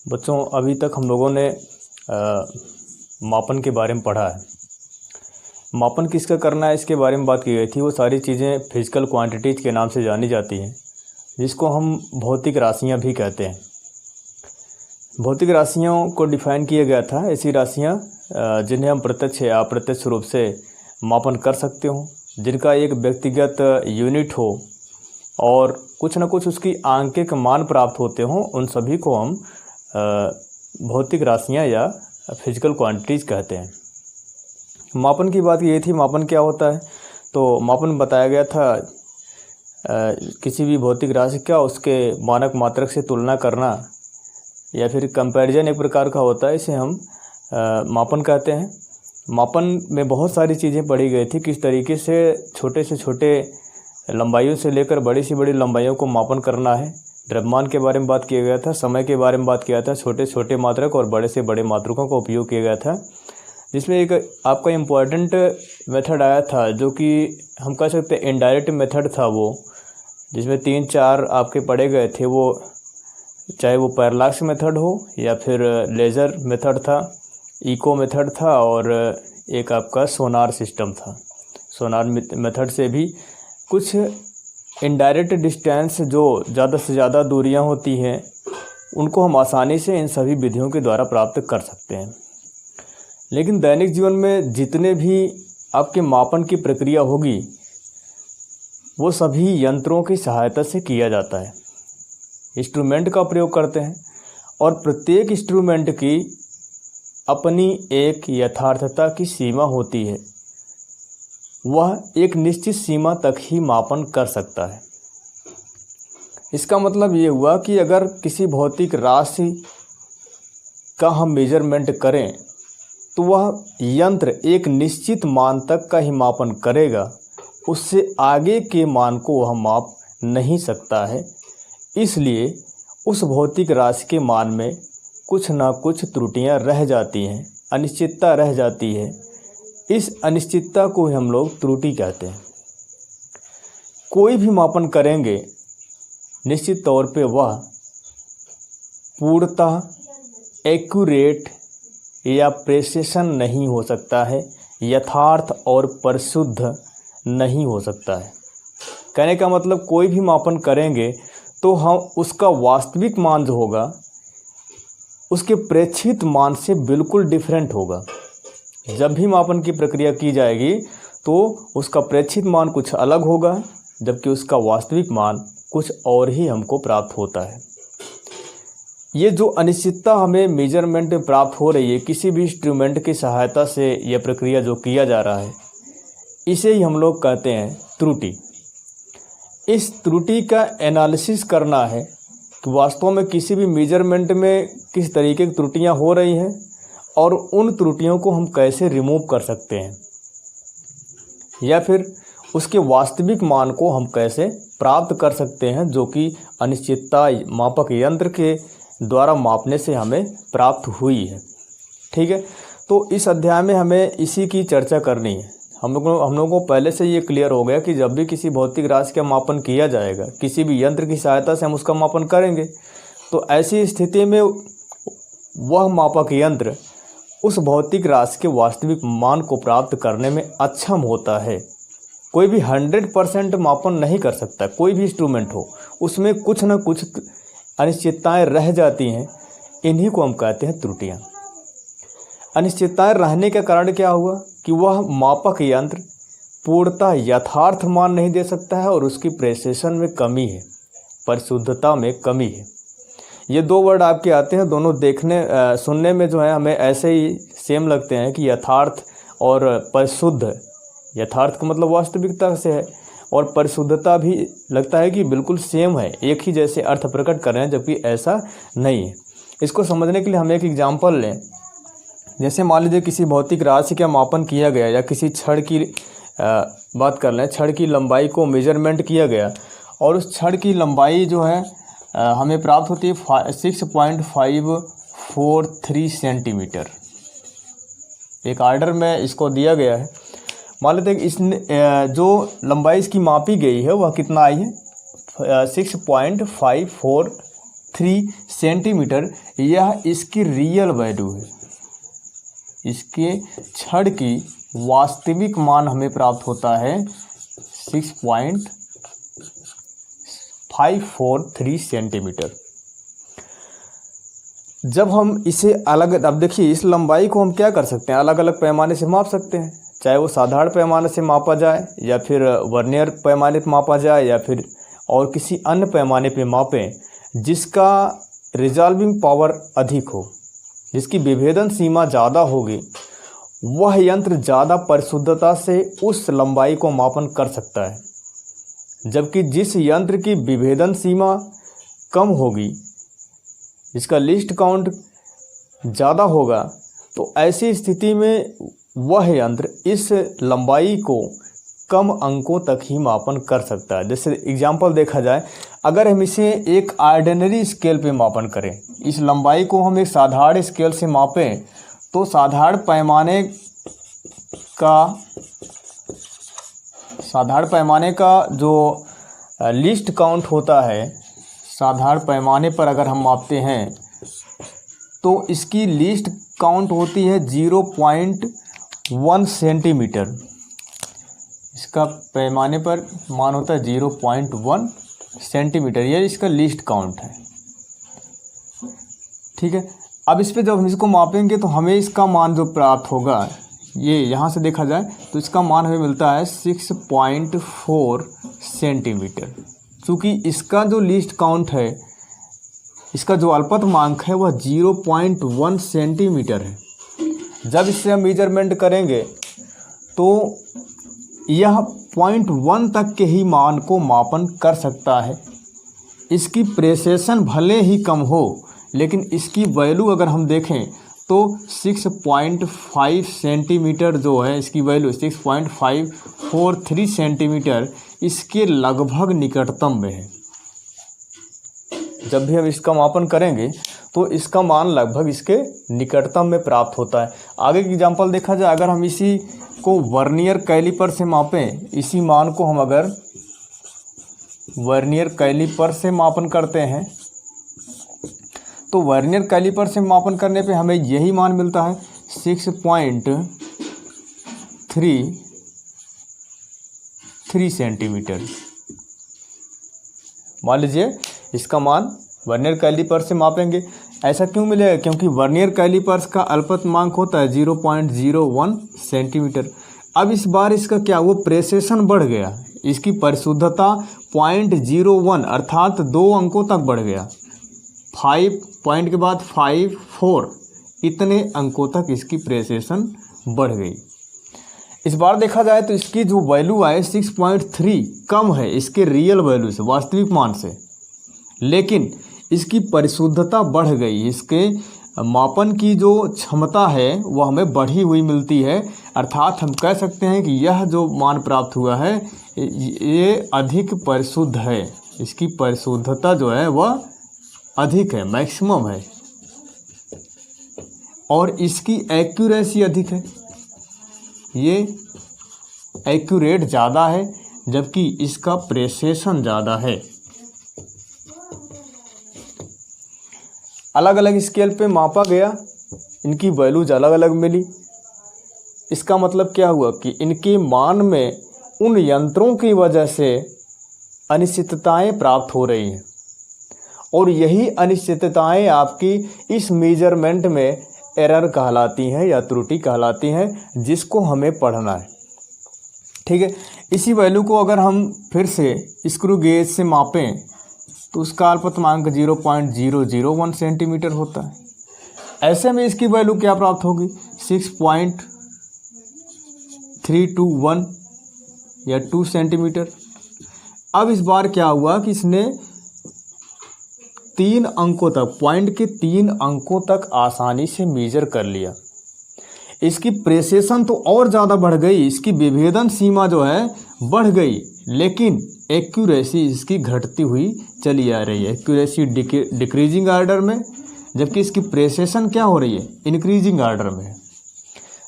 बच्चों, अभी तक हम लोगों ने मापन के बारे में पढ़ा है। मापन किसका करना है इसके बारे में बात की गई थी। वो सारी चीज़ें फिजिकल क्वांटिटीज़ के नाम से जानी जाती हैं, जिसको हम भौतिक राशियां भी कहते हैं। भौतिक राशियों को डिफाइन किया गया था, ऐसी राशियां जिन्हें हम प्रत्यक्ष या अप्रत्यक्ष रूप से मापन कर सकते हो, जिनका एक व्यक्तिगत यूनिट हो और कुछ न कुछ उसकी आंकिक मान प्राप्त होते हों, उन सभी को हम भौतिक राशियां या फिजिकल क्वांटिटीज़ कहते हैं। मापन की बात ये थी, मापन क्या होता है। तो मापन बताया गया था किसी भी भौतिक राशि का उसके मानक मात्रक से तुलना करना या फिर कंपैरिजन एक प्रकार का होता है, इसे हम मापन कहते हैं। मापन में बहुत सारी चीज़ें पढ़ी गई थी, किस तरीके से छोटे लंबाइयों से लेकर बड़ी से बड़ी लंबाइयों को मापन करना है। द्रव्यमान के बारे में बात किया गया था, समय के बारे में बात किया था, छोटे छोटे मात्रक और बड़े से बड़े मात्रकों का उपयोग किया गया था, जिसमें एक आपका इम्पॉर्टेंट मेथड आया था जो कि हम कह सकते हैं इनडायरेक्ट मेथड था वो, जिसमें 3-4 आपके पढ़े गए थे। वो चाहे वो पैरालैक्स मेथड हो या फिर लेज़र मेथड था, इको मेथड था और एक आपका सोनार सिस्टम था। सोनार मेथड से भी कुछ इनडायरेक्ट डिस्टेंस जो ज़्यादा से ज़्यादा दूरियां होती हैं, उनको हम आसानी से इन सभी विधियों के द्वारा प्राप्त कर सकते हैं। लेकिन दैनिक जीवन में जितने भी आपके मापन की प्रक्रिया होगी, वो सभी यंत्रों की सहायता से किया जाता है। इंस्ट्रूमेंट का प्रयोग करते हैं और प्रत्येक इंस्ट्रूमेंट की अपनी एक यथार्थता की सीमा होती है। वह एक निश्चित सीमा तक ही मापन कर सकता है। इसका मतलब ये हुआ कि अगर किसी भौतिक राशि का हम मेजरमेंट करें तो वह यंत्र एक निश्चित मान तक का ही मापन करेगा, उससे आगे के मान को वह माप नहीं सकता है। इसलिए उस भौतिक राशि के मान में कुछ ना कुछ त्रुटियां रह जाती हैं, अनिश्चितता रह जाती है। इस अनिश्चितता को हम लोग त्रुटि कहते हैं। कोई भी मापन करेंगे, निश्चित तौर पे वह पूर्णतः एक्यूरेट या प्रेसिशन नहीं हो सकता है, यथार्थ और परिशुद्ध नहीं हो सकता है। कहने का मतलब कोई भी मापन करेंगे तो हम उसका वास्तविक मान जो होगा उसके प्रेक्षित मान से बिल्कुल डिफरेंट होगा। जब भी मापन की प्रक्रिया की जाएगी तो उसका प्रेक्षित मान कुछ अलग होगा, जबकि उसका वास्तविक मान कुछ और ही हमको प्राप्त होता है। ये जो अनिश्चितता हमें मेजरमेंट में प्राप्त हो रही है, किसी भी इंस्ट्रूमेंट की सहायता से यह प्रक्रिया जो किया जा रहा है, इसे ही हम लोग कहते हैं त्रुटि। इस त्रुटि का एनालिसिस करना है कि वास्तव में किसी भी मेजरमेंट में किस तरीके की त्रुटियां हो रही हैं और उन त्रुटियों को हम कैसे रिमूव कर सकते हैं, या फिर उसके वास्तविक मान को हम कैसे प्राप्त कर सकते हैं, जो कि अनिश्चितता मापक यंत्र के द्वारा मापने से हमें प्राप्त हुई है। ठीक है, तो इस अध्याय में हमें इसी की चर्चा करनी है। हम लोगों को पहले से ये क्लियर हो गया कि जब भी किसी भौतिक राशि का मापन किया जाएगा, किसी भी यंत्र की सहायता से हम उसका मापन करेंगे, तो ऐसी स्थिति में वह मापक यंत्र उस भौतिक राशि के वास्तविक मान को प्राप्त करने में अक्षम होता है। कोई भी 100% मापन नहीं कर सकता, कोई भी इंस्ट्रूमेंट हो, उसमें कुछ न कुछ अनिश्चितताएं रह जाती हैं। इन्हीं को हम कहते हैं त्रुटियां। अनिश्चितताएं रहने का कारण क्या हुआ कि वह मापक यंत्र पूर्णतः यथार्थ मान नहीं दे सकता है और उसकी प्रेसिशन में कमी है, परिशुद्धता में कमी है। ये दो वर्ड आपके आते हैं, दोनों सुनने में जो है हमें ऐसे ही सेम लगते हैं कि यथार्थ और परिशुद्ध। यथार्थ का मतलब वास्तविकता से है और परिशुद्धता भी लगता है कि बिल्कुल सेम है, एक ही जैसे अर्थ प्रकट कर रहे हैं, जबकि ऐसा नहीं है। इसको समझने के लिए हम एक एग्जाम्पल लें। जैसे मान लीजिए किसी भौतिक राशि का मापन किया गया या किसी छड़ की बात कर लें, छड़ की लंबाई को मेजरमेंट किया गया और उस छड़ की लंबाई जो है हमें प्राप्त होती है 6.543 सेंटीमीटर। एक आर्डर में इसको दिया गया है। मान लेते हैं कि जो लंबाई इसकी मापी गई है वह कितना आई है, 6.543 सेंटीमीटर, यह इसकी रियल वैल्यू है। इसके छड़ की वास्तविक मान हमें प्राप्त होता है 6.543 सेंटीमीटर। जब हम इसे अलग, अब देखिए इस लंबाई को हम क्या कर सकते हैं, अलग अलग पैमाने से माप सकते हैं, चाहे वो साधारण पैमाने से मापा जाए या फिर वर्नियर पैमाने पर मापा जाए या फिर और किसी अन्य पैमाने पे मापें जिसका रिजॉल्विंग पावर अधिक हो, जिसकी विभेदन सीमा ज़्यादा होगी, वह यंत्र ज़्यादा परिशुद्धता से उस लंबाई को मापन कर सकता है। जबकि जिस यंत्र की विभेदन सीमा कम होगी, जिसका लीस्ट काउंट ज़्यादा होगा, तो ऐसी स्थिति में वह यंत्र इस लंबाई को कम अंकों तक ही मापन कर सकता है। जैसे एग्जाम्पल देखा जाए, अगर हम इसे एक ऑर्डिनरी स्केल पे मापन करें, इस लंबाई को हम एक साधारण स्केल से मापें, तो साधारण पैमाने का जो लीस्ट काउंट होता है, साधारण पैमाने पर अगर हम मापते हैं तो इसकी लीस्ट काउंट होती है 0.1 सेंटीमीटर। इसका पैमाने पर मान होता है 0.1 सेंटीमीटर, यह इसका लीस्ट काउंट है। ठीक है, अब इस पे जब हम इसको मापेंगे तो हमें इसका मान जो प्राप्त होगा, ये यहाँ से देखा जाए तो इसका मान हमें मिलता है 6.4 सेंटीमीटर। चूँकि इसका जो लीस्ट काउंट है, इसका जो अल्पतमांक है वह 0.1 सेंटीमीटर है। जब इससे हम मेजरमेंट करेंगे तो यह 0.1 तक के ही मान को मापन कर सकता है। इसकी प्रेसेशन भले ही कम हो, लेकिन इसकी वैल्यू अगर हम देखें तो 6.5 सेंटीमीटर जो है, इसकी वैल्यू 6.543 सेंटीमीटर इसके लगभग निकटतम में है। जब भी हम इसका मापन करेंगे तो इसका मान लगभग इसके निकटतम में प्राप्त होता है। आगे की एग्जांपल देखा जाए, अगर हम इसी को वर्नियर कैलिपर से मापें, इसी मान को हम अगर वर्नियर कैलिपर से मापन करते हैं तो वर्नियर कैलिपर से मापन करने पे हमें यही मान मिलता है 6.33 सेंटीमीटर। मान लीजिए इसका मान वर्नियर कैलिपर से मापेंगे, ऐसा क्यों मिलेगा? क्योंकि वर्नियर कैलिपर्स का अल्पतमांक होता है 0.01 सेंटीमीटर। अब इस बार इसका क्या, वो प्रेसेशन बढ़ गया, इसकी परिशुद्धता 0.01 अर्थात 2 अंकों तक बढ़ गया। 5 पॉइंट के बाद 5, 4 इतने अंकों तक इसकी प्रेसेशन बढ़ गई। इस बार देखा जाए तो इसकी जो वैल्यू आए 6.3 कम है इसके रियल वैल्यू से, वास्तविक मान से, लेकिन इसकी परिशुद्धता बढ़ गई। इसके मापन की जो क्षमता है वह हमें बढ़ी हुई मिलती है, अर्थात हम कह सकते हैं कि यह जो मान प्राप्त हुआ है ये अधिक परिशुद्ध है। इसकी परिशुद्धता जो है वह अधिक है, मैक्सिमम है, और इसकी एक्यूरेसी अधिक है, ये एक्यूरेट ज़्यादा है, जबकि इसका प्रेसेशन ज़्यादा है। अलग अलग स्केल पे मापा गया, इनकी वैल्यूज अलग अलग मिली। इसका मतलब क्या हुआ कि इनके मान में उन यंत्रों की वजह से अनिश्चितताएं प्राप्त हो रही हैं, और यही अनिश्चितताएं आपकी इस मेजरमेंट में एरर कहलाती हैं या त्रुटि कहलाती हैं, जिसको हमें पढ़ना है। ठीक है, इसी वैल्यू को अगर हम फिर से स्क्रू गेज से मापें तो उसका अल्पतमांक 0.001 सेंटीमीटर होता है। ऐसे में इसकी वैल्यू क्या प्राप्त होगी, 6.321 या 2 सेंटीमीटर। अब इस बार क्या हुआ कि इसने 3 अंकों तक, पॉइंट के 3 अंकों तक आसानी से मेजर कर लिया। इसकी प्रेसेशन तो और ज़्यादा बढ़ गई, इसकी विभेदन सीमा जो है बढ़ गई, लेकिन एक्यूरेसी इसकी घटती हुई चली आ रही है। एक्यूरेसी डिक्रीजिंग ऑर्डर में, जबकि इसकी प्रेसेशन क्या हो रही है, इंक्रीजिंग ऑर्डर में।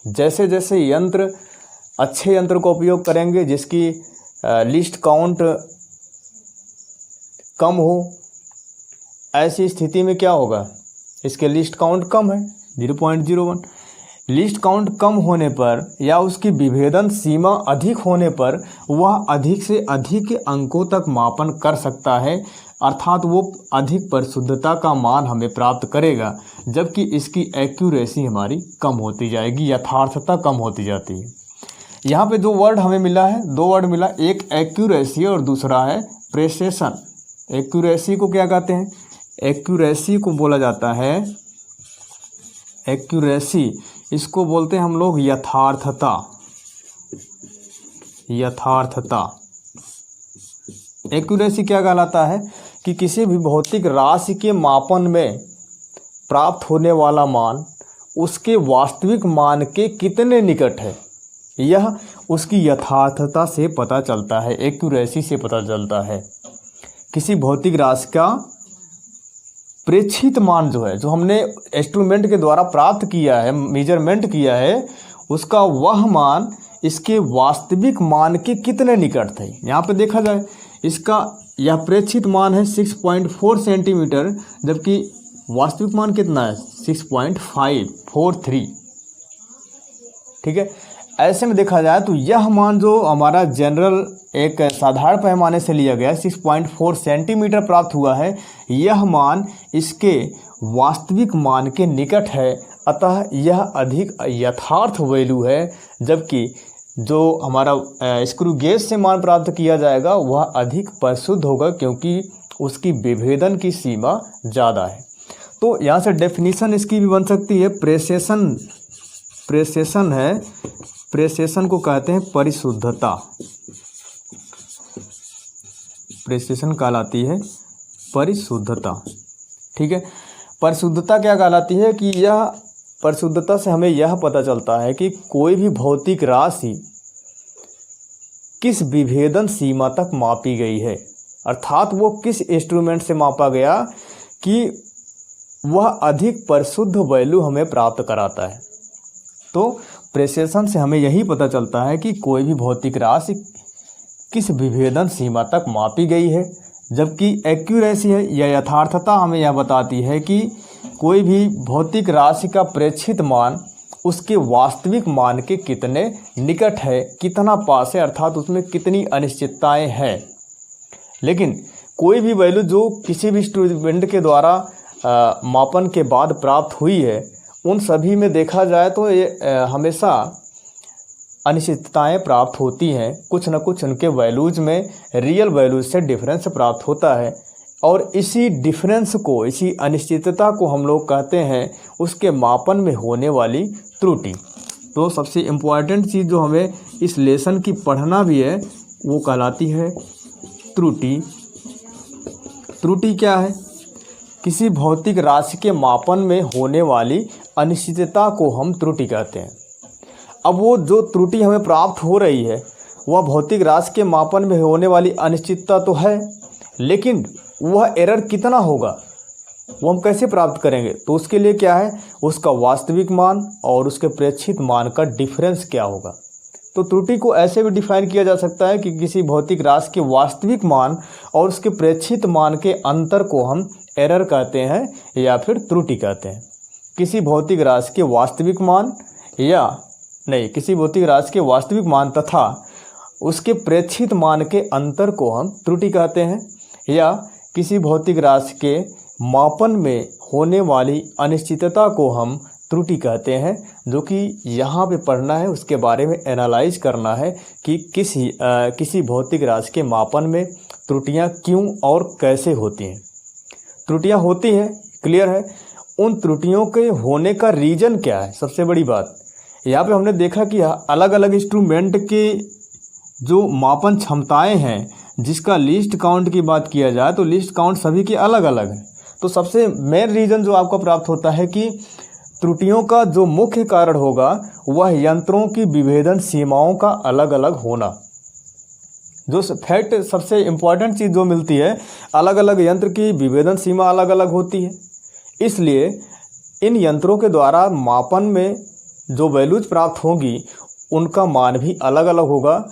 जैसे जैसे यंत्र, अच्छे यंत्र का उपयोग करेंगे जिसकी लिस्ट काउंट कम हो, ऐसी स्थिति में क्या होगा, इसके लिस्ट काउंट कम है 0.01। लिस्ट काउंट कम होने पर या उसकी विभेदन सीमा अधिक होने पर वह अधिक से अधिक अंकों तक मापन कर सकता है, अर्थात वो अधिक परिशुद्धता का मान हमें प्राप्त करेगा, जबकि इसकी एक्यूरेसी हमारी कम होती जाएगी, यथार्थता कम होती जाती है। यहाँ पे दो वर्ड हमें मिला है, दो वर्ड मिला, एक एक्यूरेसी और दूसरा है प्रेसिशन। एक्यूरेसी को क्या कहते हैं, एक्यूरेसी को बोला जाता है, एक्यूरेसी इसको बोलते हैं हम लोग यथार्थता। यथार्थता एक्यूरेसी क्या कहलाता है कि किसी भी भौतिक राशि के मापन में प्राप्त होने वाला मान उसके वास्तविक मान के कितने निकट है, यह उसकी यथार्थता से पता चलता है, एक्यूरेसी से पता चलता है। किसी भौतिक राशि का प्रेक्षित मान जो है, जो हमने इंस्ट्रूमेंट के द्वारा प्राप्त किया है, मेजरमेंट किया है, उसका वह मान इसके वास्तविक मान के कितने निकट थे। यहाँ पे देखा जाए इसका यह प्रेक्षित मान है 6.4 सेंटीमीटर, जबकि वास्तविक मान कितना है 6.543। ठीक है, ऐसे में देखा जाए तो यह मान जो हमारा जनरल एक साधारण पैमाने से लिया गया 6.4 सेंटीमीटर प्राप्त हुआ है, यह मान इसके वास्तविक मान के निकट है, अतः यह अधिक यथार्थ वैल्यू है, जबकि जो हमारा स्क्रू गेज से मान प्राप्त किया जाएगा वह अधिक परिशुद्ध होगा, क्योंकि उसकी विभेदन की सीमा ज़्यादा है। तो यहाँ से डेफिनीशन इसकी भी बन सकती है, प्रेसिशन है, प्रेसिशन को कहते हैं परिशुद्धता, प्रेसिशन कहलाती है परिशुद्धता। ठीक है, परिशुद्धता क्या कहलाती है कि यह परिशुद्धता से हमें यह पता चलता है कि कोई भी भौतिक राशि किस विभेदन सीमा तक मापी गई है, अर्थात वो किस इंस्ट्रूमेंट से मापा गया कि वह अधिक परिशुद्ध वैल्यू हमें प्राप्त कराता है। तो प्रेसिशन से हमें यही पता चलता है कि कोई भी भौतिक राशि किस विभेदन सीमा तक मापी गई है, जबकि एक्यूरेसी है या यथार्थता हमें यह बताती है कि कोई भी भौतिक राशि का प्रेक्षित मान उसके वास्तविक मान के कितने निकट है, कितना पास है, अर्थात उसमें कितनी अनिश्चितताएं हैं। लेकिन कोई भी वैल्यू जो किसी भी इंस्ट्रूमेंट के द्वारा मापन के बाद प्राप्त हुई है, उन सभी में देखा जाए तो ये हमेशा अनिश्चितताएं प्राप्त होती हैं, कुछ न कुछ उनके वैल्यूज़ में रियल वैल्यूज से डिफरेंस प्राप्त होता है, और इसी डिफरेंस को, इसी अनिश्चितता को हम लोग कहते हैं उसके मापन में होने वाली त्रुटि। तो सबसे इम्पॉर्टेंट चीज़ जो हमें इस लेसन की पढ़ना भी है वो कहलाती है त्रुटि। त्रुटि क्या है, किसी भौतिक राशि के मापन में होने वाली अनिश्चितता को हम त्रुटि कहते हैं। अब वो जो त्रुटि हमें प्राप्त हो रही है वह भौतिक राशि के मापन में होने वाली अनिश्चितता तो है, लेकिन वह एरर कितना होगा वो हम कैसे प्राप्त करेंगे, तो उसके लिए क्या है, उसका वास्तविक मान और उसके प्रेक्षित मान का डिफरेंस क्या होगा। तो त्रुटि को ऐसे भी डिफाइन किया जा सकता है कि किसी भौतिक राशि के वास्तविक मान और उसके प्रेक्षित मान के अंतर को हम एरर कहते हैं या फिर त्रुटि कहते हैं। किसी भौतिक राशि के वास्तविक मान किसी भौतिक राशि के वास्तविक मान तथा उसके प्रेक्षित मान के अंतर को हम त्रुटि कहते हैं, या किसी भौतिक राशि के मापन में होने वाली अनिश्चितता को हम त्रुटि कहते हैं। जो कि यहाँ पे पढ़ना है, उसके बारे में एनालाइज करना है कि किसी भौतिक राशि के मापन में त्रुटियाँ क्यों और कैसे होती हैं। त्रुटियाँ होती हैं, क्लियर है, उन त्रुटियों के होने का रीज़न क्या है। सबसे बड़ी बात यहाँ पे हमने देखा कि अलग अलग इंस्ट्रूमेंट के जो मापन क्षमताएं हैं, जिसका लिस्ट काउंट की बात किया जाए तो लिस्ट काउंट सभी के अलग अलग है। तो सबसे मेन रीज़न जो आपको प्राप्त होता है कि त्रुटियों का जो मुख्य कारण होगा वह यंत्रों की विभेदन सीमाओं का अलग अलग होना। जो फैक्ट सबसे इम्पॉर्टेंट चीज़ जो मिलती है, अलग अलग यंत्र की विभेदन सीमा अलग अलग होती है, इसलिए इन यंत्रों के द्वारा मापन में जो वैल्यूज प्राप्त होंगी उनका मान भी अलग अलग होगा।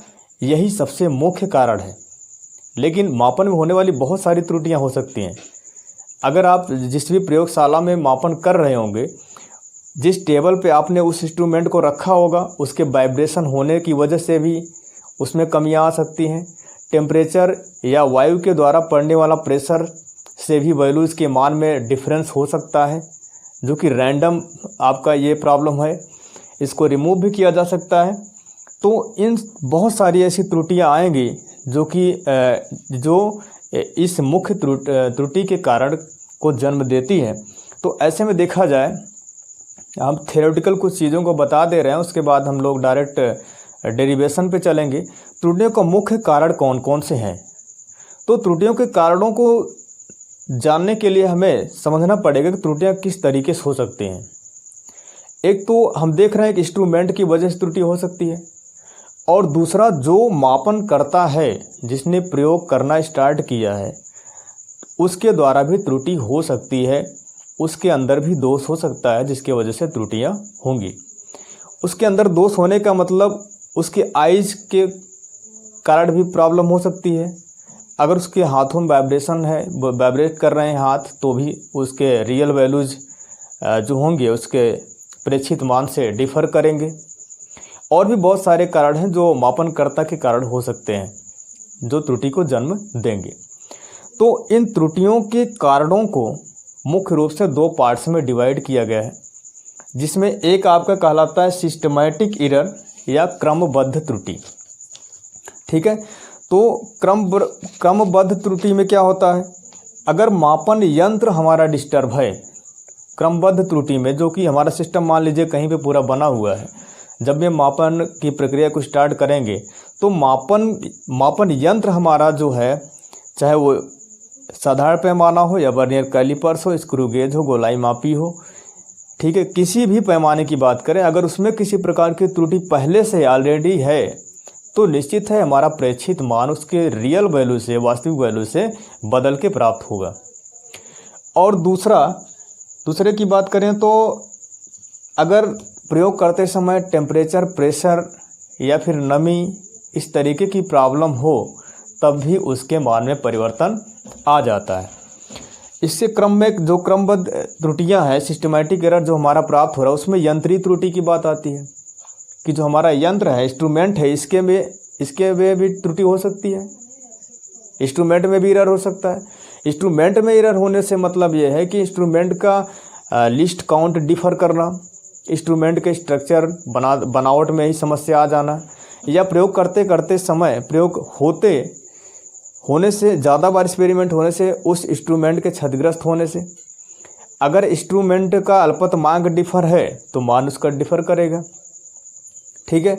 यही सबसे मुख्य कारण है। लेकिन मापन में होने वाली बहुत सारी त्रुटियां हो सकती हैं। अगर आप जिस भी प्रयोगशाला में मापन कर रहे होंगे, जिस टेबल पे आपने उस इंस्ट्रूमेंट को रखा होगा उसके वाइब्रेशन होने की वजह से भी उसमें कमियां आ सकती हैं। टेम्परेचर या वायु के द्वारा पड़ने वाला प्रेशर से भी वैल्यूज़ के मान में डिफरेंस हो सकता है, जो कि रैंडम आपका ये प्रॉब्लम है, इसको रिमूव भी किया जा सकता है। तो इन बहुत सारी ऐसी त्रुटियां आएंगी जो इस मुख्य त्रुटि के कारण को जन्म देती है। तो ऐसे में देखा जाए, हम थ्योरेटिकल कुछ चीज़ों को बता दे रहे हैं, उसके बाद हम लोग डायरेक्ट डेरिवेशन पे चलेंगे। त्रुटियों का मुख्य कारण कौन कौन से हैं? तो त्रुटियों के कारणों को जानने के लिए हमें समझना पड़ेगा कि त्रुटियां किस तरीके से हो सकती हैं। एक तो हम देख रहे हैं कि इंस्ट्रूमेंट की वजह से त्रुटि हो सकती है, और दूसरा जो मापन करता है, जिसने प्रयोग करना स्टार्ट किया है, उसके द्वारा भी त्रुटि हो सकती है। उसके अंदर भी दोष हो सकता है जिसकी वजह से त्रुटियां होंगी। उसके अंदर दोष होने का मतलब उसके आइज के कारण भी प्रॉब्लम हो सकती है। अगर उसके हाथों में वाइब्रेशन है, वाइब्रेट कर रहे हैं हाथ, तो भी उसके रियल वैल्यूज़ जो होंगे उसके प्रेक्षित मान से डिफ़र करेंगे। और भी बहुत सारे कारण हैं जो मापनकर्ता के कारण हो सकते हैं, जो त्रुटि को जन्म देंगे। तो इन त्रुटियों के कारणों को मुख्य रूप से दो पार्ट्स में डिवाइड किया गया है, जिसमें एक आपका कहलाता है सिस्टमैटिक एरर या क्रमबद्ध त्रुटि। ठीक है, तो क्रमबद्ध त्रुटि में क्या होता है? अगर मापन यंत्र हमारा डिस्टर्ब है, क्रमबद्ध त्रुटि में, जो कि हमारा सिस्टम मान लीजिए कहीं पे पूरा बना हुआ है, जब ये मापन की प्रक्रिया को स्टार्ट करेंगे तो मापन यंत्र हमारा जो है, चाहे वो साधारण पैमाना हो या वर्नियर कैलिपर्स हो, स्क्रू गेज हो, गोलाई मापी हो, ठीक है, किसी भी पैमाने की बात करें, अगर उसमें किसी प्रकार की त्रुटि पहले से ऑलरेडी है तो निश्चित है हमारा प्रेक्षित मान उसके रियल वैल्यू से, वास्तविक वैल्यू से बदल के प्राप्त होगा। और दूसरे की बात करें तो अगर प्रयोग करते समय टेम्परेचर, प्रेशर या फिर नमी, इस तरीके की प्रॉब्लम हो, तब भी उसके मान में परिवर्तन आ जाता है। इससे क्रम में जो क्रमबद्ध त्रुटियां हैं, सिस्टमैटिक एरर जो हमारा प्राप्त हो रहा है, उसमें यंत्रीय त्रुटि की बात आती है कि जो हमारा यंत्र है, इंस्ट्रूमेंट है, इसके में भी त्रुटि हो सकती है। इंस्ट्रूमेंट में भी एरर हो सकता है। इंस्ट्रूमेंट में एरर होने से मतलब ये है कि इंस्ट्रूमेंट का लिस्ट काउंट डिफर करना, इंस्ट्रूमेंट के स्ट्रक्चर बनावट में ही समस्या आ जाना, या प्रयोग करते करते समय प्रयोग होने से, ज़्यादा बार एक्सपेरिमेंट होने से, उस इंस्ट्रूमेंट के क्षतिग्रस्त होने से। अगर इंस्ट्रूमेंट का अल्पतमांक डिफर है तो मान उसका डिफर करेगा। ठीक है,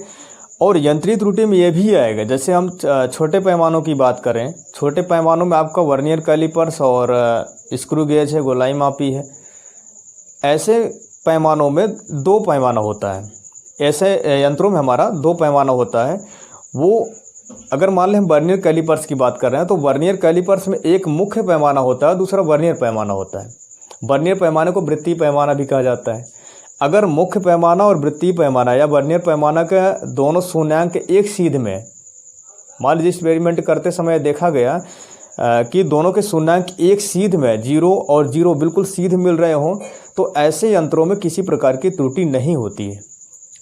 और यंत्रीय त्रुटि में ये भी आएगा, जैसे हम छोटे पैमानों की बात करें, छोटे पैमानों में आपका वर्नियर कैलिपर्स और स्क्रू गेज है, गोलाई मापी है, ऐसे पैमानों में दो पैमाना होता है। ऐसे यंत्रों में हमारा दो पैमाना होता है। वो अगर मान लें हम वर्नियर कैलिपर्स की बात कर रहे हैं तो वर्नियर कैलिपर्स में एक मुख्य पैमाना होता है, दूसरा वर्नियर पैमाना होता है। वर्नियर पैमाने को वृत्तीय पैमाना भी कहा जाता है। अगर मुख्य पैमाना और वृत्तीय पैमाना या वर्नियर पैमाना का दोनों शून्यांक एक सीध में, मान लीजिए एक्सपेरिमेंट करते समय देखा गया कि दोनों के शून्यांक एक सीध में, 0 और 0 बिल्कुल सीध मिल रहे हों, तो ऐसे यंत्रों में किसी प्रकार की त्रुटि नहीं होती है।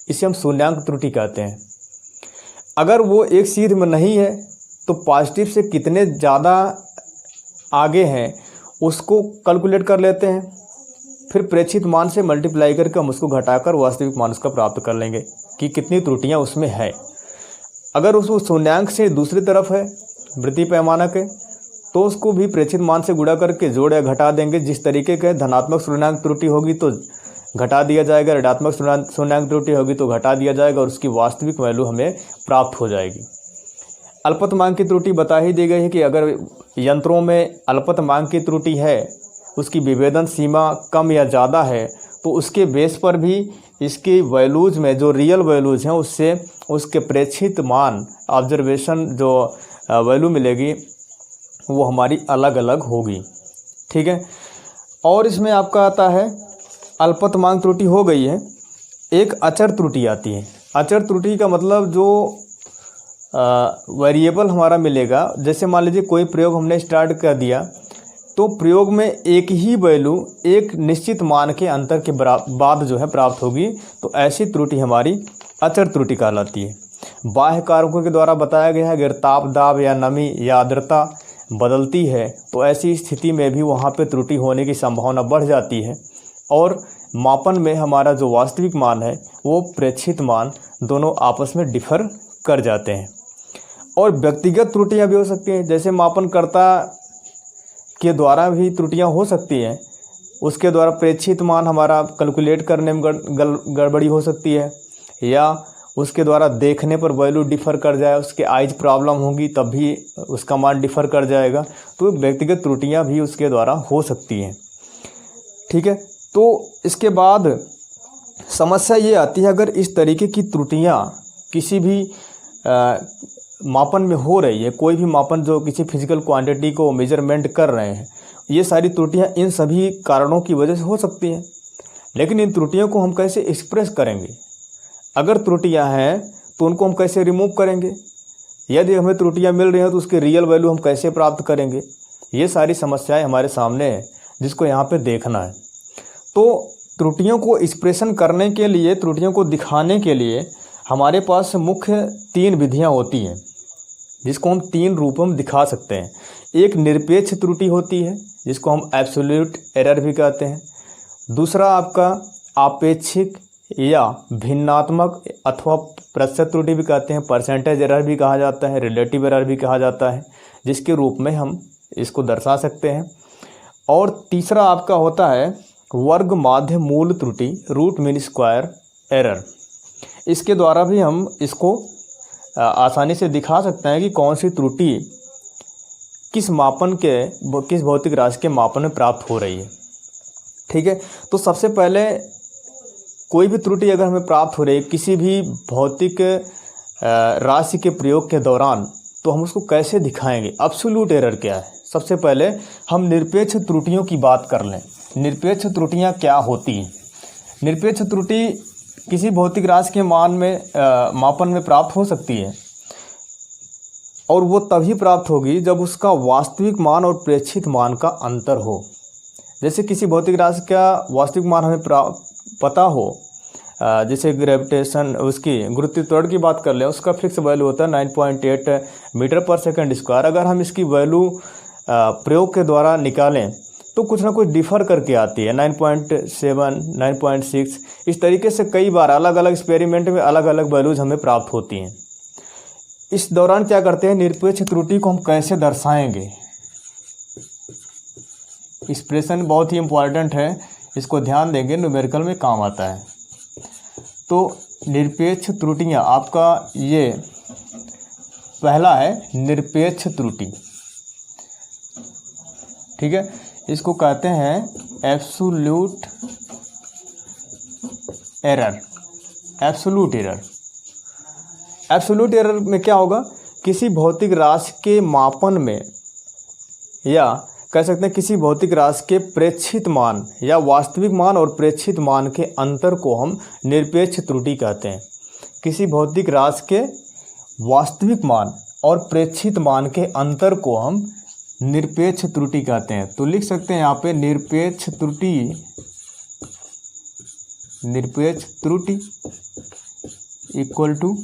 इसे हम शून्यांक त्रुटि कहते हैं। अगर वो एक सीध में नहीं है तो पॉजिटिव से कितने ज़्यादा आगे हैं उसको कैलकुलेट कर लेते हैं, फिर प्रेक्षित मान से मल्टीप्लाई करके हम उसको घटाकर वास्तविक मान उसका प्राप्त कर लेंगे कि कितनी त्रुटियां उसमें है। अगर उस शून्यांक से दूसरी तरफ है वृत्तीय पैमाना के, तो उसको भी प्रेक्षित मान से गुणा करके जोड़ या घटा देंगे। जिस तरीके के धनात्मक शून्यांक त्रुटि होगी तो घटा दिया जाएगा, ऋणात्मक शून्यांक त्रुटि होगी तो घटा दिया जाएगा, और उसकी वास्तविक वैल्यू हमें प्राप्त हो जाएगी। अल्पतमांक की त्रुटि बता ही दी गई है कि अगर यंत्रों में अल्पतमांक की त्रुटि है, उसकी विभेदन सीमा कम या ज़्यादा है, तो उसके बेस पर भी इसकी वैल्यूज़ में जो रियल वैल्यूज़ हैं उससे उसके प्रेक्षित मान, ऑब्जर्वेशन जो वैल्यू मिलेगी वो हमारी अलग अलग होगी। ठीक है, और इसमें आपका आता है अल्पतमांक त्रुटि हो गई है, एक अचर त्रुटि आती है। अचर त्रुटि का मतलब जो वेरिएबल हमारा मिलेगा, जैसे मान लीजिए कोई प्रयोग हमने स्टार्ट कर दिया, तो प्रयोग में एक ही वैल्यू एक निश्चित मान के अंतर के बाद जो है प्राप्त होगी, तो ऐसी त्रुटि हमारी अचर त्रुटि कहलाती है। बाह्य कारकों के द्वारा बताया गया है, अगर ताप, दाब या नमी या आर्द्रता बदलती है तो ऐसी स्थिति में भी वहाँ पे त्रुटि होने की संभावना बढ़ जाती है, और मापन में हमारा जो वास्तविक मान है वो प्रेक्षित मान दोनों आपस में डिफर कर जाते हैं। और व्यक्तिगत त्रुटियां भी हो सकती हैं, जैसे मापनकर्ता के द्वारा भी त्रुटियां हो सकती हैं, उसके द्वारा प्रेक्षित मान हमारा कैलकुलेट करने में गड़बड़ी हो सकती है, या उसके द्वारा देखने पर वैल्यू डिफ़र कर जाए, उसके आइज प्रॉब्लम होगी तब भी उसका मान डिफ़र कर जाएगा। तो व्यक्तिगत त्रुटियां भी उसके द्वारा हो सकती हैं। ठीक है, तो इसके बाद समस्या ये आती है, अगर इस तरीके की त्रुटियां किसी भी मापन में हो रही है, कोई भी मापन जो किसी फिजिकल क्वांटिटी को मेजरमेंट कर रहे हैं, ये सारी त्रुटियां इन सभी कारणों की वजह से हो सकती हैं। लेकिन इन त्रुटियों को हम कैसे एक्सप्रेस करेंगे? अगर त्रुटियां हैं तो उनको हम कैसे रिमूव करेंगे? यदि हमें त्रुटियां मिल रही हैं तो उसकी रियल वैल्यू हम कैसे प्राप्त करेंगे? ये सारी समस्याएं हमारे सामने है, जिसको यहाँ पे देखना है। तो त्रुटियों को एक्सप्रेशन करने के लिए, त्रुटियों को दिखाने के लिए हमारे पास मुख्य 3 विधियां होती हैं, जिसको हम 3 रूपों में दिखा सकते हैं। एक निरपेक्ष त्रुटि होती है, जिसको हम एब्सोल्यूट एरर भी कहते हैं। दूसरा आपका आपेक्षिक या भिन्नात्मक अथवा प्रतिशत त्रुटि भी कहते हैं, परसेंटेज एरर भी कहा जाता है, रिलेटिव एरर भी कहा जाता है, जिसके रूप में हम इसको दर्शा सकते हैं। और तीसरा आपका होता है वर्ग माध्य मूल त्रुटि, रूट मीन स्क्वायर एरर। इसके द्वारा भी हम इसको आसानी से दिखा सकते हैं कि कौन सी त्रुटि किस भौतिक राशि के मापन में प्राप्त हो रही है। ठीक है, तो सबसे पहले कोई भी त्रुटि अगर हमें प्राप्त हो रही है किसी भी भौतिक राशि के प्रयोग के दौरान, तो हम उसको कैसे दिखाएंगे? एब्सोल्यूट एरर क्या है? सबसे पहले हम निरपेक्ष त्रुटियों की बात कर लें। निरपेक्ष त्रुटियां क्या होती हैं? निरपेक्ष त्रुटि किसी भौतिक राशि के मापन में प्राप्त हो सकती है, और वो तभी प्राप्त होगी जब उसका वास्तविक मान और प्रेक्षित मान का अंतर हो। जैसे किसी भौतिक राशि का वास्तविक मान हमें पता हो, जैसे ग्रेविटेशन, उसकी गुरुत्व त्वरण की बात कर लें, उसका फिक्स वैल्यू होता है 9.8 मीटर पर सेकंड स्क्वायर। अगर हम इसकी वैल्यू प्रयोग के द्वारा निकालें तो कुछ ना कुछ डिफ़र करके आती है, 9.7, 9.6, इस तरीके से कई बार अलग अलग एक्सपेरिमेंट में अलग अलग वैल्यूज हमें प्राप्त होती हैं। इस दौरान क्या करते हैं, निरपेक्ष त्रुटि को हम कैसे दर्शाएंगे? एक्सप्रेशन बहुत ही इम्पॉर्टेंट है, इसको ध्यान देंगे, न्यूमेरिकल में काम आता है। तो निरपेक्ष त्रुटियां, आपका ये पहला है निरपेक्ष त्रुटि। ठीक है, इसको कहते हैं absolute error. Absolute error, absolute error में क्या होगा, किसी भौतिक राशि के मापन में, या कह सकते हैं किसी भौतिक राशि के प्रेक्षित मान या वास्तविक मान और प्रेक्षित मान के अंतर को हम निरपेक्ष त्रुटि कहते हैं। किसी भौतिक राशि के वास्तविक मान और प्रेक्षित मान के अंतर को हम निरपेक्ष त्रुटि कहते हैं। तो लिख सकते हैं यहाँ पे निरपेक्ष त्रुटि इक्वल टू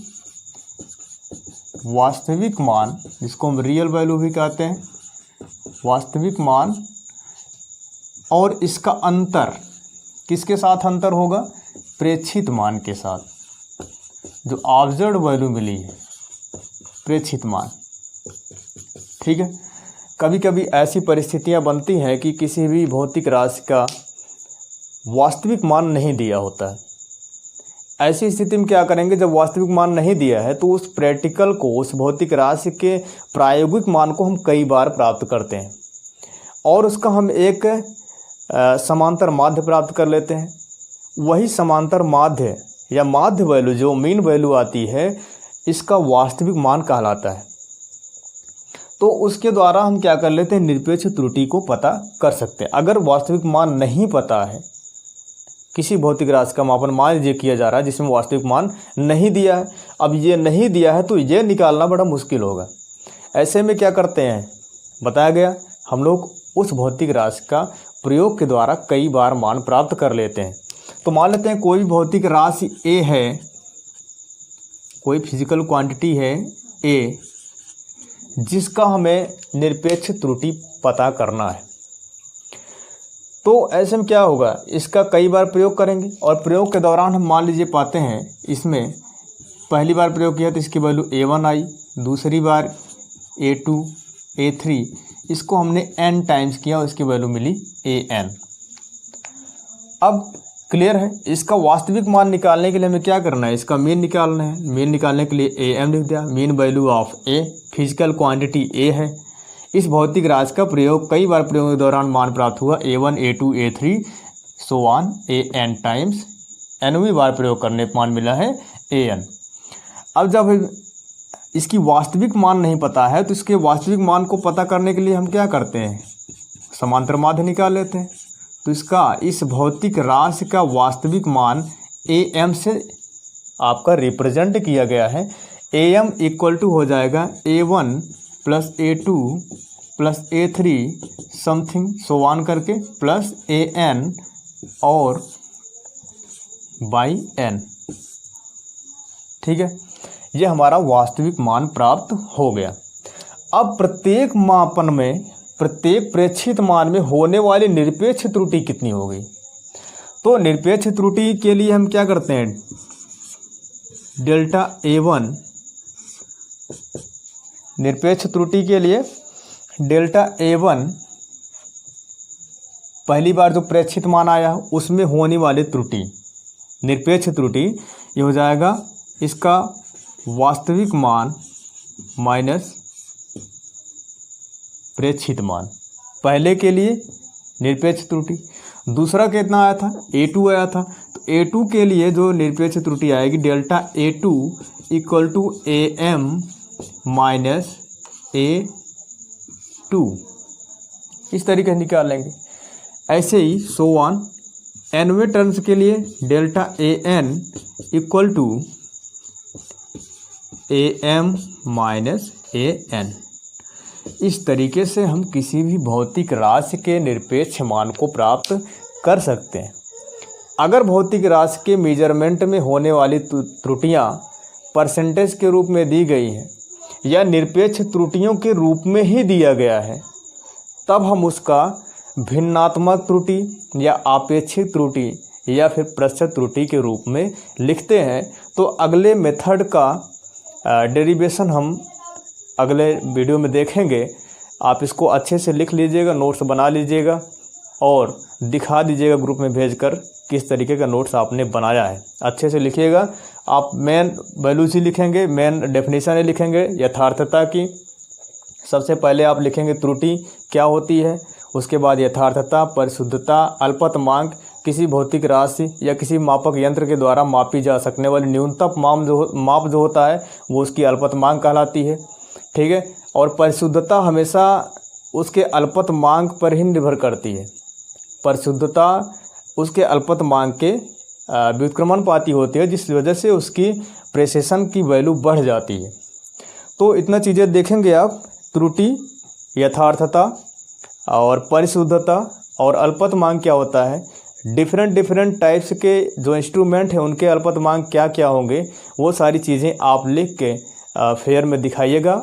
वास्तविक मान, जिसको हम रियल वैल्यू भी कहते हैं, वास्तविक मान और इसका अंतर किसके साथ अंतर होगा? प्रेक्षित मान के साथ, जो ऑब्जर्व्ड वैल्यू मिली है, प्रेक्षित मान। ठीक है, कभी कभी ऐसी परिस्थितियां बनती हैं कि किसी भी भौतिक राशि का वास्तविक मान नहीं दिया होता है। ऐसी स्थिति में क्या करेंगे, जब वास्तविक मान नहीं दिया है तो उस प्रैक्टिकल को, उस भौतिक राशि के प्रायोगिक मान को हम कई बार प्राप्त करते हैं, और उसका हम एक समांतर माध्य प्राप्त कर लेते हैं। वही समांतर माध्य या माध्य वैल्यू, जो मीन वैल्यू आती है, इसका वास्तविक मान कहलाता है। तो उसके द्वारा हम क्या कर लेते हैं, निरपेक्ष त्रुटि को पता कर सकते हैं। अगर वास्तविक मान नहीं पता है, किसी भौतिक राशि का मापन मान लीजिए किया जा रहा है जिसमें वास्तविक मान नहीं दिया है, अब ये नहीं दिया है तो ये निकालना बड़ा मुश्किल होगा। ऐसे में क्या करते हैं, बताया गया, हम लोग उस भौतिक राशि का प्रयोग के द्वारा कई बार मान प्राप्त कर लेते हैं। तो मान लेते हैं कोई भौतिक राशि ए है, कोई फिजिकल क्वांटिटी है ए, जिसका हमें निरपेक्ष त्रुटि पता करना है। तो ऐसे में क्या होगा, इसका कई बार प्रयोग करेंगे और प्रयोग के दौरान हम मान लीजिए पाते हैं इसमें पहली बार प्रयोग किया तो इसकी वैल्यू A1 आई, दूसरी बार A2, A3, इसको हमने n टाइम्स किया और इसकी वैल्यू मिली AN। अब क्लियर है, इसका वास्तविक मान निकालने के लिए हमें क्या करना है, इसका मीन निकालना है। मीन निकालने के लिए AM लिख दिया, mean value of A, physical quantity A है। इस भौतिक राशि का प्रयोग कई बार प्रयोग के दौरान मान प्राप्त हुआ A1, A2, A3 so on AN times, nवीं बार प्रयोग करने पर मान मिला है AN। अब जब इसकी वास्तविक मान नहीं पता है तो इसके वास्तविक मान को पता करने के लिए हम क्या करते हैं, समांतर माध्य निकाल लेते हैं। तो इसका इस भौतिक राशि का वास्तविक मान AM से आपका रिप्रेजेंट किया गया है। AM इक्वल टू हो जाएगा A1 plus A2 plus A3 something so on करके प्लस AN और बाई N। ठीक है, ये हमारा वास्तविक मान प्राप्त हो गया। अब प्रत्येक मापन में, प्रत्येक प्रेक्षित मान में होने वाली निरपेक्ष त्रुटि कितनी होगी। तो निरपेक्ष त्रुटि के लिए हम क्या करते हैं, डेल्टा A1, निरपेक्ष त्रुटि के लिए डेल्टा A1 पहली बार जो प्रेक्षित मान आया उसमें होने वाली त्रुटि, निरपेक्ष त्रुटि, ये हो जाएगा इसका वास्तविक मान माइनस प्रेक्षित मान, पहले के लिए निरपेक्ष त्रुटि। दूसरा कितना आया था, A2 आया था, तो A2 के लिए जो निरपेक्ष त्रुटि आएगी delta A2 equal to AM minus A2, इस तरीके से निकाल लेंगे। ऐसे ही सो ऑन nवें टर्म्स के लिए delta AN equal to AM minus AN। इस तरीके से हम किसी भी भौतिक राशि के निरपेक्ष मान को प्राप्त कर सकते हैं। अगर भौतिक राशि के मेजरमेंट में होने वाली त्रुटियां परसेंटेज के रूप में दी गई हैं या निरपेक्ष त्रुटियों के रूप में ही दिया गया है, तब हम उसका भिन्नात्मक त्रुटि या आपेक्षिक त्रुटि या फिर प्रतिशत त्रुटि के रूप में लिखते हैं। तो अगले मेथड का डेरिवेशन हम अगले वीडियो में देखेंगे। आप इसको अच्छे से लिख लीजिएगा, नोट्स बना लीजिएगा और दिखा दीजिएगा ग्रुप में भेजकर किस तरीके का नोट्स आपने बनाया है। अच्छे से लिखिएगा। आप मेन वैल्यूज ही लिखेंगे, मेन डेफिनेशन ही लिखेंगे यथार्थता की। सबसे पहले आप लिखेंगे त्रुटि क्या होती है, उसके बाद यथार्थता, परिशुद्धता, अल्पतमांक, किसी भौतिक राशि या किसी मापक यंत्र के द्वारा मापी जा सकने वाली न्यूनतम माप जो होता है वो उसकी अल्पतमांक कहलाती है। ठीक है, और परिशुद्धता हमेशा उसके अल्पतमांक पर ही निर्भर करती है। परिशुद्धता उसके अल्पतमांक के व्युत्क्रमणपाती होती है, जिस वजह से उसकी प्रेसिशन की वैल्यू बढ़ जाती है। तो इतना चीज़ें देखेंगे आप, त्रुटि, यथार्थता और परिशुद्धता और अल्पतमांक क्या होता है, डिफरेंट टाइप्स के जो इंस्ट्रूमेंट हैं उनके अल्पतमांक क्या क्या होंगे, वो सारी चीज़ें आप लिख के फेयर में दिखाइएगा।